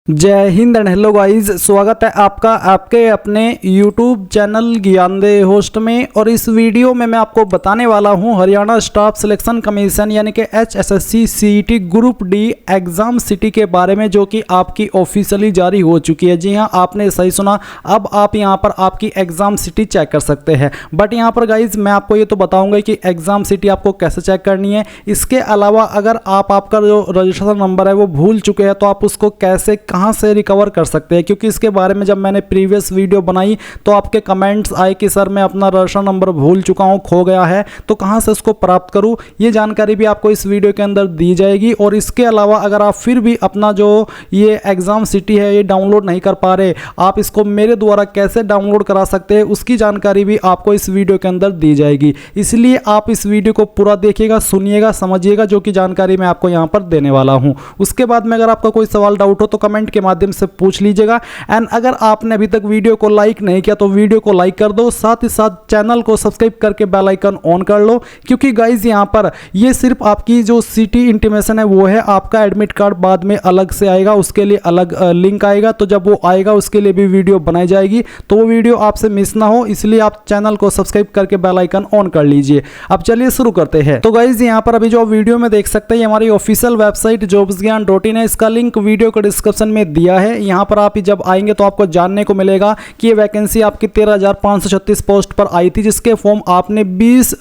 जय Hind and hello guys, स्वागत है आपका आपके अपने YouTube चैनल ज्ञानदेह होस्ट में। और इस वीडियो में मैं आपको बताने वाला हूं हरियाणा स्टाफ सिलेक्शन कमीशन यानी कि HSSC CET group D exam city के बारे में, जो कि आपकी ऑफिशियली जारी हो चुकी है। जी हां, आपने सही सुना। अब आप यहां पर आपकी एग्ज़ाम सिटी चेक कर सकते हैं। बट यहां पर गाइज मैं आपको ये तो बताऊँगा कि एग्ज़ाम सिटी आपको कैसे चेक करनी है। इसके अलावा अगर आपका जो रजिस्ट्रेशन नंबर है वो भूल चुके हैं तो आप उसको कैसे कहां से रिकवर कर सकते हैं, क्योंकि इसके बारे में जब मैंने प्रीवियस वीडियो बनाई तो आपके कमेंट्स आए कि सर मैं अपना रजिस्ट्रेशन नंबर भूल चुका हूं, खो गया है, तो कहां से उसको प्राप्त करूं। ये जानकारी भी आपको इस वीडियो के अंदर दी जाएगी। और इसके अलावा अगर आप फिर भी अपना जो ये एग्ज़ाम सिटी है ये डाउनलोड नहीं कर पा रहे, आप इसको मेरे द्वारा कैसे डाउनलोड करा सकते हैं उसकी जानकारी भी आपको इस वीडियो के अंदर दी जाएगी। इसलिए आप इस वीडियो को पूरा देखिएगा, सुनिएगा, समझिएगा, जो कि जानकारी मैं आपको यहाँ पर देने वाला हूँ। उसके बाद में अगर आपका कोई सवाल डाउट हो तो कमेंट के माध्यम से पूछ लीजिएगा। एंड अगर आपने अभी तक वीडियो को लाइक नहीं किया तो वीडियो को लाइक कर दो, साथ ही साथ चैनल को सब्सक्राइब करके बेल आइकन ऑन कर लो, क्योंकि गाइज यहां पर ये सिर्फ आपकी जो सिटी इंटीमेशन है वो है। आपका एडमिट कार्ड बाद में अलग से आएगा, उसके लिए अलग लिंक आएगा, तो जब वो आएगा उसके लिए भी वीडियो बनाई जाएगी, तो वो वीडियो आपसे मिस ना हो, इसलिए आप चैनल को सब्सक्राइब करके बेल आइकन ऑन कर लीजिए। अब चलिए शुरू करते हैं। तो गाइज यहाँ पर अभी जो वीडियो में देख सकते हैं हमारी ऑफिशियल वेबसाइट jobsgyan.in है। इसका लिंक वीडियो के डिस्क्रिप्शन में दिया है। यहाँ पर आप जब आएंगे तो आपको जानने को मिलेगा कि ये वैकेंसी आपकी 13,536 पोस्ट पर आई थी, जिसके फॉर्म आपने 26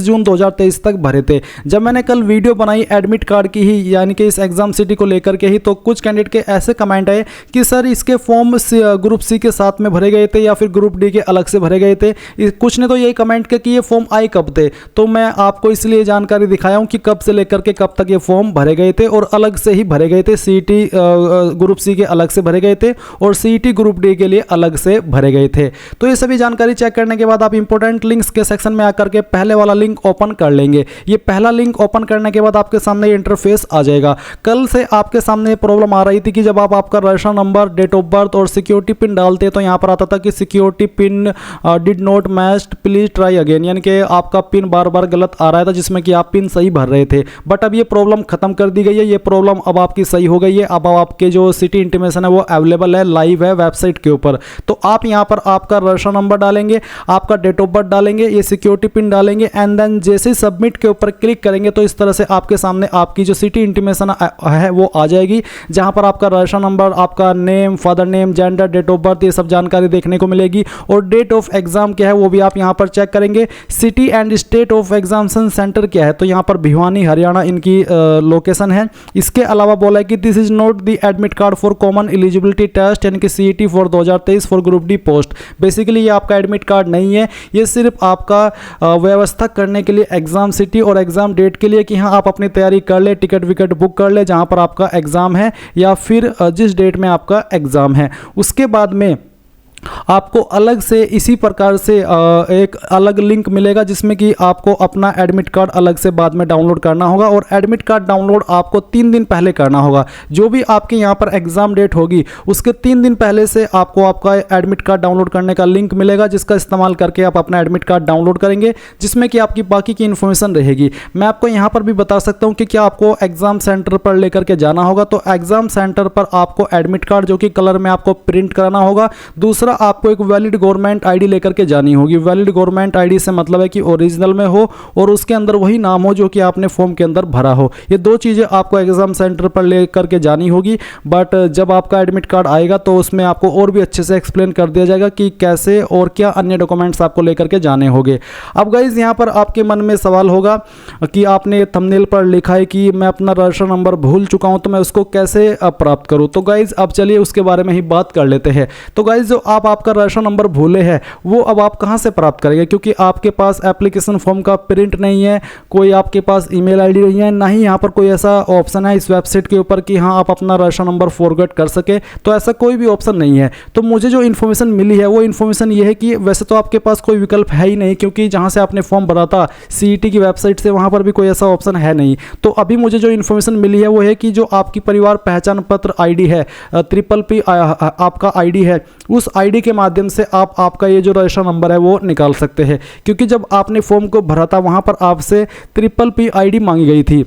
जून 2023 तक भरे थे। जब मैंने कल वीडियो बनाई एडमिट कार्ड की ही, यानी कि इस एग्जाम सिटी को लेकर के ही, तो कुछ कैंडिडेट के ऐसे कमेंट आए कि सर इसके फॉर्म ग्रुप सी के साथ में भरे गए थे या फिर ग्रुप डी के अलग से भरे गए थे। कुछ ने तो यही कमेंट किया कि ये फॉर्म आए कब थे। तो मैं आपको इसलिए जानकारी दिखाया हूँ कि कब से लेकर के कब तक ये फॉर्म भरे गए थे, और अलग से ही भरे गए थे। सीईटी ग्रुप सी के अलग से भरे गए थे और सीईटी ग्रुप डी के लिए अलग से भरे गए थे। तो ये सभी जानकारी चेक करने के बाद आप इंपॉर्टेंट लिंक्स के सेक्शन में आकर के पहले वाला लिंक ओपन कर लेंगे। ये पहला लिंक ओपन करने के बाद आपके सामने इंटरफेस आ जाएगा। कल से आपके सामने प्रॉब्लम आ रही थी कि जब आप आपका registration number, date of birth और सिक्योरिटी पिन डालते तो यहाँ पर आता था कि security pin did not match, please try again, यानी कि आपका पिन बार बार गलत आ रहा था, जिसमें कि आप पिन सही भर रहे थे। बट अब ये प्रॉब्लम खत्म कर दी गई है। ये प्रॉब्लम अब आपकी सही हो गई है। अब आपके जो सिटी इंटीमेशन है वो अवेलेबल है, लाइव है वेबसाइट के ऊपर। तो आप यहां पर आपका रजिस्ट्रेशन नंबर डालेंगे, आपका डेट ऑफ बर्थ डालेंगे, ये सिक्योरिटी पिन डालेंगे, एंड देन जैसे सबमिट के ऊपर क्लिक करेंगे तो इस तरह से आपके सामने आपकी जो सिटी इंटीमेशन है वो आ जाएगी, जहां पर आपका रजिस्ट्रेशन नंबर, आपका name, father name, gender, date of birth, ये सब जानकारी देखने को मिलेगी। और डेट ऑफ एग्जाम क्या है वो भी आप यहां पर चेक करेंगे। City and state of examination centre क्या है, तो यहां पर भिवानी हरियाणा इनकी लोकेशन है। इसके अलावा बोला है कि this is not the admit card for common eligibility test, यानी कि CET for 2023 for group D post. Basically ये आपका एडमिट कार्ड नहीं है, ये सिर्फ आपका व्यवस्था करने के लिए एग्जाम सिटी और एग्जाम डेट के लिए कि हाँ आप अपनी तैयारी कर ले, टिकट विकट बुक कर ले जहां पर आपका एग्जाम है या फिर जिस डेट में आपका एग्जाम है। उसके बाद में आपको अलग से इसी प्रकार से एक अलग लिंक मिलेगा, जिसमें कि आपको अपना एडमिट कार्ड अलग से बाद में डाउनलोड करना होगा। और एडमिट कार्ड डाउनलोड आपको 3 दिन पहले करना होगा। जो भी आपके यहाँ पर एग्जाम डेट होगी उसके 3 दिन पहले से आपको आपका एडमिट कार्ड डाउनलोड करने का लिंक मिलेगा, जिसका इस्तेमाल करके आप अपना एडमिट कार्ड डाउनलोड करेंगे, जिसमें कि आपकी बाकी की इन्फॉर्मेशन रहेगी। मैं आपको यहाँ पर भी बता सकता हूँ कि क्या आपको एग्जाम सेंटर पर लेकर के जाना होगा। तो एग्जाम सेंटर पर आपको एडमिट कार्ड जो कि कलर में आपको प्रिंट कराना होगा। दूसरा, आपको एक वैलिड गवर्नमेंट आईडी लेकर के जानी होगी। वैलिड गवर्नमेंट आईडी से मतलब है कि ओरिजिनल में हो और उसके अंदर वही नाम हो जो कि आपने फॉर्म के अंदर भरा हो। ये 2 चीज़ें आपको एग्जाम सेंटर पर लेकर के जानी होगी। बट जब आपका एडमिट कार्ड आएगा तो उसमें आपको और भी अच्छे से एक्सप्लेन कर दिया जाएगा कि कैसे और क्या अन्य डॉक्यूमेंट्स आपको लेकर के जाने होंगे। अब गाइज यहाँ पर आपके मन में सवाल होगा कि आपने थंबनेल पर लिखा है कि मैं अपना रजिस्ट्रेशन नंबर भूल चुका हूँ, तो मैं उसको कैसे प्राप्त करूँ। तो गाइज अब चलिए उसके बारे में ही बात कर लेते हैं। तो गाइज जो आपका रजिस्ट्रेशन नंबर भूले हैं वो अब आप कहां से प्राप्त करेंगे, क्योंकि आपके पास एप्लीकेशन फॉर्म का प्रिंट नहीं है, कोई आपके पास ईमेल आईडी नहीं है, ना ही यहां पर कोई ऐसा ऑप्शन है इस वेबसाइट के ऊपर कि हां आप अपना रजिस्ट्रेशन नंबर फॉरगेट कर सके। तो ऐसा कोई भी ऑप्शन नहीं है। तो मुझे जो इन्फॉर्मेशन मिली है वो इन्फॉर्मेशन ये है कि वैसे तो आपके पास कोई विकल्प है ही नहीं, क्योंकि जहां से आपने फॉर्म भरा था सीईटी की वेबसाइट से वहां पर भी कोई ऐसा ऑप्शन है नहीं। तो अभी मुझे जो इन्फॉर्मेशन मिली है वो है कि जो आपकी परिवार पहचान पत्र आईडी है, PPP आपका आईडी है, उस आईडी के माध्यम से आपका ये जो रजिस्ट्रेशन नंबर है वो निकाल सकते हैं। क्योंकि जब आपने फॉर्म को भरा था वहां पर आपसे PPP आईडी मांगी गई थी।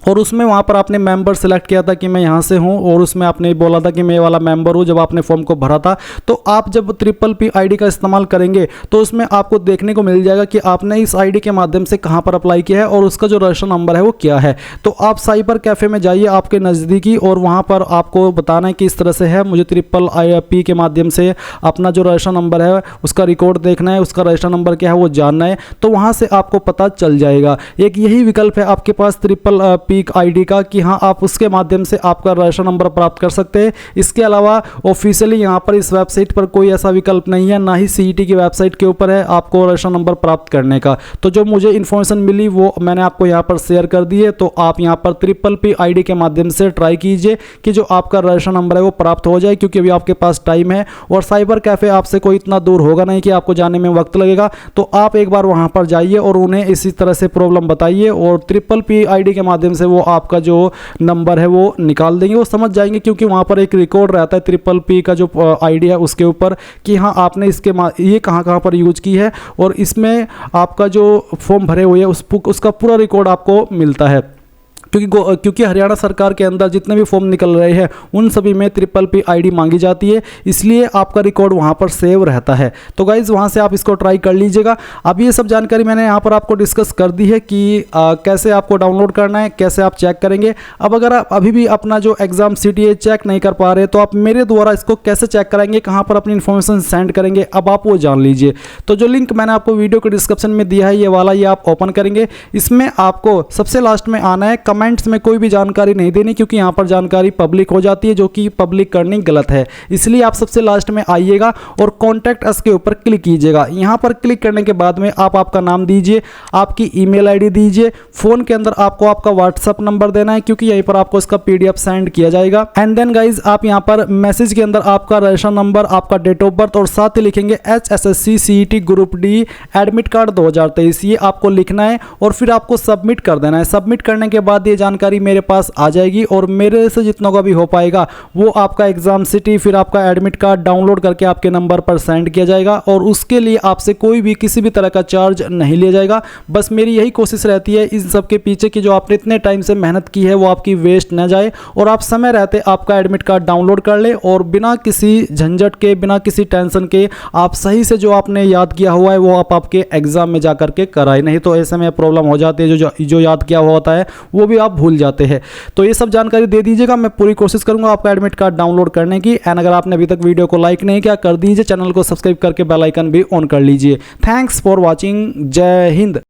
और उसमें वहाँ पर आपने मेंबर सेलेक्ट किया था कि मैं यहाँ से हूँ, और उसमें आपने बोला था कि मैं वाला मेंबर हूँ जब आपने फॉर्म को भरा था। तो आप जब PPP आईडी का इस्तेमाल करेंगे तो उसमें आपको देखने को मिल जाएगा कि आपने इस आईडी के माध्यम से कहाँ पर अप्लाई किया है और उसका जो रजिस्ट्रेशन नंबर है वो क्या है। तो आप साइबर कैफ़े में जाइए आपके नज़दीकी, और वहाँ पर आपको बताना है कि इस तरह से है, मुझे PPP के माध्यम से अपना जो रजिस्ट्रेशन नंबर है उसका रिकॉर्ड देखना है, उसका रजिस्ट्रेशन नंबर क्या है वो जानना है। तो वहाँ से आपको पता चल जाएगा। एक यही विकल्प है आपके पास PPP आईडी का कि हाँ आप उसके माध्यम से आपका रजिस्ट्रेशन नंबर प्राप्त कर सकते हैं। इसके अलावा ऑफिशियली यहाँ पर इस वेबसाइट पर कोई ऐसा विकल्प नहीं है, ना ही CET की वेबसाइट के ऊपर है आपको रजिस्ट्रेशन नंबर प्राप्त करने का। तो जो मुझे इन्फॉर्मेशन मिली वो मैंने आपको यहाँ पर शेयर कर दी है। तो आप यहाँ पर PPP आईडी के माध्यम से ट्राई कीजिए कि जो आपका रजिस्ट्रेशन नंबर है वो प्राप्त हो जाए, क्योंकि अभी आपके पास टाइम है और साइबर कैफ़े आपसे कोई इतना दूर होगा नहीं कि आपको जाने में वक्त लगेगा। तो आप एक बार वहाँ पर जाइए और उन्हें इसी तरह से प्रॉब्लम बताइए, और PPP आईडी के माध्यम से वो आपका जो नंबर है वो निकाल देंगे, वो समझ जाएंगे, क्योंकि वहाँ पर एक रिकॉर्ड रहता है PPP का जो आईडी है उसके ऊपर कि हाँ आपने इसके ये कहाँ कहाँ पर यूज की है, और इसमें आपका जो फॉर्म भरे हुए है उसका पूरा रिकॉर्ड आपको मिलता है। क्योंकि हरियाणा सरकार के अंदर जितने भी फॉर्म निकल रहे हैं उन सभी में PPP आईडी मांगी जाती है, इसलिए आपका रिकॉर्ड वहां पर सेव रहता है। तो गाइज़ वहां से आप इसको ट्राई कर लीजिएगा। अब ये सब जानकारी मैंने यहाँ पर आपको डिस्कस कर दी है कि कैसे आपको डाउनलोड करना है, कैसे आप चेक करेंगे। अब अगर आप अभी भी अपना जो एग्ज़ाम CTA चेक नहीं कर पा रहे तो आप मेरे द्वारा इसको कैसे चेक कराएंगे, कहाँ पर अपनी इन्फॉर्मेशन सेंड करेंगे, अब आप वो जान लीजिए। तो जो लिंक मैंने आपको वीडियो के डिस्क्रिप्शन में दिया है ये वाला, ये आप ओपन करेंगे। इसमें आपको सबसे लास्ट में आना है, कमेंट्स में कोई भी जानकारी नहीं देनी, क्योंकि यहाँ पर जानकारी पब्लिक हो जाती है जो कि पब्लिक करनी गलत है। इसलिए आप सबसे लास्ट में आइएगा और कॉन्टैक्ट अस के ऊपर क्लिक कीजिएगा। यहाँ पर क्लिक करने के बाद में आप आपका नाम दीजिए, आपकी ईमेल आईडी दीजिए, फोन के अंदर आपको आपका व्हाट्सएप नंबर देना है, क्योंकि यहीं पर आपको इसका PDF सेंड किया जाएगा। एंड देन गाइज आप यहाँ पर मैसेज के अंदर आपका रजिस्ट्रेशन नंबर, आपका डेट ऑफ बर्थ और साथ ही लिखेंगे HSSC CET group D admit card 2023, ये आपको लिखना है और फिर आपको सबमिट कर देना है। सबमिट करने के बाद ये जानकारी मेरे पास आ जाएगी और मेरे से जितना का भी हो पाएगा वो आपका एग्जाम सिटी फिर आपका एडमिट कार्ड डाउनलोड करके आपके नंबर पर सेंड किया जाएगा, और उसके लिए आपसे कोई भी किसी भी तरह का चार्ज नहीं लिया जाएगा। बस मेरी यही कोशिश रहती है इन सब के पीछे कि जो आपने इतने टाइम से मेहनत की है वो आपकी वेस्ट ना जाए, और आप समय रहते आपका एडमिट कार्ड डाउनलोड कर ले और बिना किसी झंझट के, बिना किसी टेंशन के आप सही से जो आपने याद किया हुआ है वो आप आपके एग्जाम में जा करके कराए। नहीं तो ऐसे में प्रॉब्लम हो जाती है, जो याद किया हुआ होता है वो भी आप भूल जाते हैं। तो ये सब जानकारी दे दीजिएगा, मैं पूरी कोशिश करूंगा आपका एडमिट कार्ड डाउनलोड करने की। एंड अगर आपने अभी तक वीडियो को लाइक नहीं किया कर दीजिए, चैनल को सब्सक्राइब करके बेल आइकन भी ऑन कर लीजिए। Thanks for watching. जय हिंद।